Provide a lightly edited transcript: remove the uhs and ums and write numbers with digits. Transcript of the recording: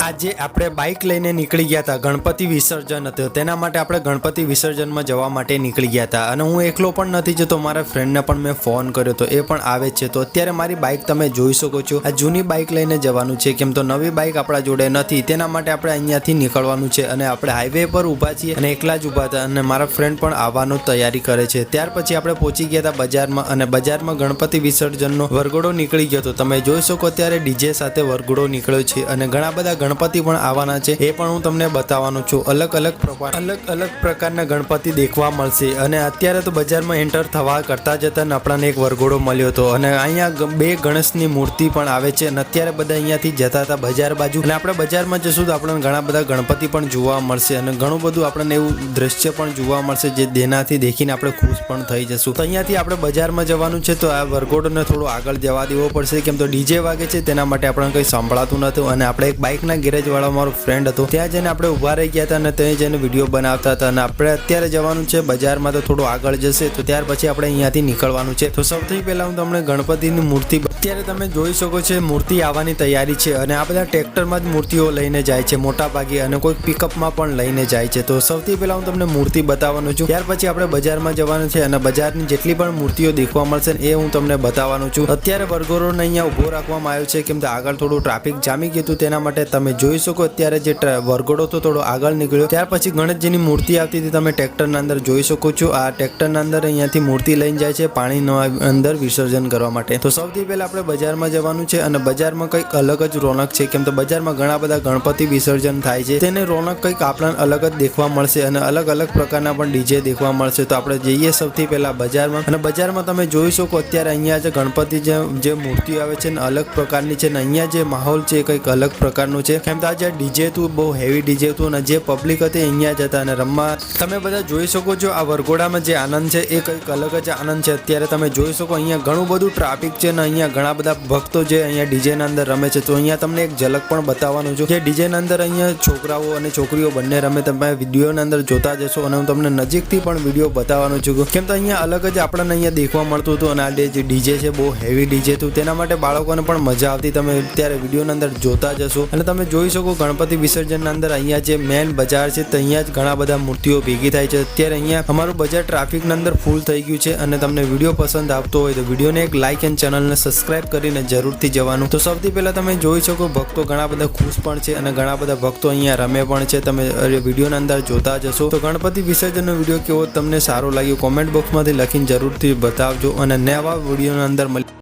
આજે આપણે બાઇક લઈને નીકળી ગયા હતા. ગણપતિ વિસર્જન હતું, તેના માટે આપણે ગણપતિ વિસર્જનમાં જવા માટે નીકળી ગયા હતા. અને હું એકલો પણ નથી જતો, મારા ફ્રેન્ડને પણ મેં ફોન કર્યો તો એ પણ આવે છે. તો અત્યારે મારી બાઇક તમે જોઈ શકો છો. આ જૂની બાઇક લઈને જવાનું છે, કેમ તો નવી બાઇક આપણા જોડે નથી. તેના માટે આપણે અહીંયાથી નીકળવાનું છે અને આપણે હાઈવે પર ઊભા છીએ અને એકલા જ ઊભા હતા અને મારા ફ્રેન્ડ પણ આવવાનો તૈયારી કરે છે. ત્યાર પછી આપણે પહોંચી ગયા હતા બજારમાં અને બજારમાં ગણપતિ વિસર્જનનો વરઘોડો નીકળી ગયો હતો. તમે જોઈ શકો અત્યારે ડીજે સાથે વરઘોડો નીકળ્યો છે અને ઘણા બધા ગણપતિ પણ આવવાના છે, એ પણ હું તમને બતાવવાનો છું. અલગ અલગ પ્રકારના ગણપતિ દેખવા મળશે. અને અત્યારે તો બજારમાં એન્ટર થવા કરતા જતા આપણને એક વરઘોડો મળ્યો હતો અને અહીંયા બે ગણેશની મૂર્તિ પણ આવે છે. અને અત્યારે બધા અહીંયાથી જતા હતા બજાર બાજુ અને આપણે બજારમાં જશું તો આપણને ઘણા બધા ગણપતિ પણ જોવા મળશે અને ઘણું બધું આપણને એવું દ્રશ્ય પણ જોવા મળશે જે તેનાથી દેખીને આપણે ખુશ પણ થઈ જશું. તો અહીંયાથી આપણે બજારમાં જવાનું છે, તો આ વરઘોડોને થોડું આગળ જવા દેવો પડશે, કેમ તો ડીજે વાગે છે તેના માટે આપણને કંઈ સંભળાતું નતું. અને આપણે એક બાઇકના ગેરેજ વાળો મારો ફ્રેન્ડ હતો, ત્યાં જઈને આપણે ઊભા રહી ગયા હતા અને ત્યાં જઈને વિડીયો બનાવતા હતા. અને આપણે અત્યારે જવાનું છે બજારમાં, તો થોડું આગળ જશે તો ત્યાર પછી આપણે અહીંયાથી નીકળવાનું છે. તો સૌથી પહેલા હું તમને ગણપતિની મૂર્તિ અત્યારે તમે જોઈ શકો છો, મૂર્તિ આવવાની તૈયારી છે અને આ બધા ટ્રેક્ટરમાં જ મૂર્તિઓ લઈને જાય છે મોટા ભાગે અને કોઈ પિકઅપમાં પણ લઈને જાય છે. તો સૌથી પહેલા હું તમને મૂર્તિ બતાવવાનું છું, ત્યાર પછી આપણે બજારમાં જવાનું છે અને બજારની જેટલી પણ મૂર્તિઓ દેખવા મળશે એ હું તમને બતાવવાનું છું. અત્યારે વરઘોડોને અહીંયા ઊભો રાખવામાં આવ્યો છે, કેમ કે આગળ થોડું ટ્રાફિક જામી ગયું હતું, તેના માટે તમે જોઈ શકો અત્યારે જે વરઘોડો તો થોડો આગળ નીકળ્યો. ત્યાર પછી ગણેશજીની મૂર્તિ આવતી હતી, તમે ટ્રેક્ટરના અંદર જોઈ શકો છો. આ ટ્રેક્ટરના અંદર અહીંયાથી મૂર્તિ લઈને જાય છે પાણીના અંદર વિસર્જન કરવા માટે. તો સૌથી પહેલા આપણે બજારમાં જવાનું છે અને બજારમાં કંઈક અલગ જ રોનક છે, કેમ તો બજારમાં ઘણા બધા ગણપતિ વિસર્જન થાય છે, તેને રોનક કંઈક આપણને અલગ જ દેખવા મળશે અને અલગ પ્રકારના પણ ડીજે દેખવા મળશે. તો આપણે જઈએ સૌથી પહેલા બજારમાં અને બજારમાં તમે જોઈ શકો અત્યારે અહીંયા જે ગણપતિ જે મૂર્તિઓ આવે છે ને અલગ પ્રકારની છે ને અહીંયા જે માહોલ છે કંઈક અલગ પ્રકારનું છે, કેમ તો આ જે ડીજે હતું બહુ હેવી ડીજે હતું અને જે પબ્લિક હતી અહીંયા જતા અને રમવા તમે બધા જોઈ શકો છો. આ વરઘોડામાં જે આનંદ છે એ કંઈક અલગ જ આનંદ છે. અત્યારે તમે જોઈ શકો અહીંયા ઘણું બધું ટ્રાફિક છે ને અહીંયા ઘણા બધા ભક્તો જે અહીંયા ડીજેના અંદર રમે છે. તો અહીંયા તમને એક ઝલક પણ બતાવવાનું છું, જે ડીજેના અંદર અહીંયા છોકરાઓ અને છોકરીઓ બંને રમે. તમે વિડીયોના અંદર જોતા જશો અને હું તમને નજીકથી પણ વિડીયો બતાવવાનો છું, કેમ તો અહીંયા અલગ જ આપણને અહીંયા દેખવા મળતું હતું. અને આ જે ડીજે છે બહુ હેવી ડીજે હતું, તેના માટે બાળકોને પણ મજા આવતી. તમે અત્યારે વિડીયોના અંદર જોતા જશો અને તમે જોઈ શકો ગણપતિ વિસર્જનના અંદર અહીંયા જે મેન બજાર છે તો અહીંયા જ ઘણા બધા મૂર્તિઓ ભેગી થાય છે. અત્યારે અહીંયા અમારું બજાર ટ્રાફિકના અંદર ફૂલ થઈ ગયું છે અને તમને વિડીયો પસંદ આવતો હોય તો વિડીયોને એક લાઇક અને ચેનલને સબસ્ક્રાઇબ કરીને જરૂરથી જવાનું. તો સૌથી પહેલા તમે જોઈ શકો ભક્તો ઘણા બધા ખુશ પણ છે અને ઘણા બધા ભક્તો અહીંયા રમે પણ છે. તમે વિડીયોના અંદર જોતા જશો. તો ગણપતિ વિસર્જનનો વિડીયો કેવો તમને સારો લાગ્યો કોમેન્ટ બોક્સમાંથી લખીને જરૂરથી બતાવજો અને નવા વિડીયોના અંદર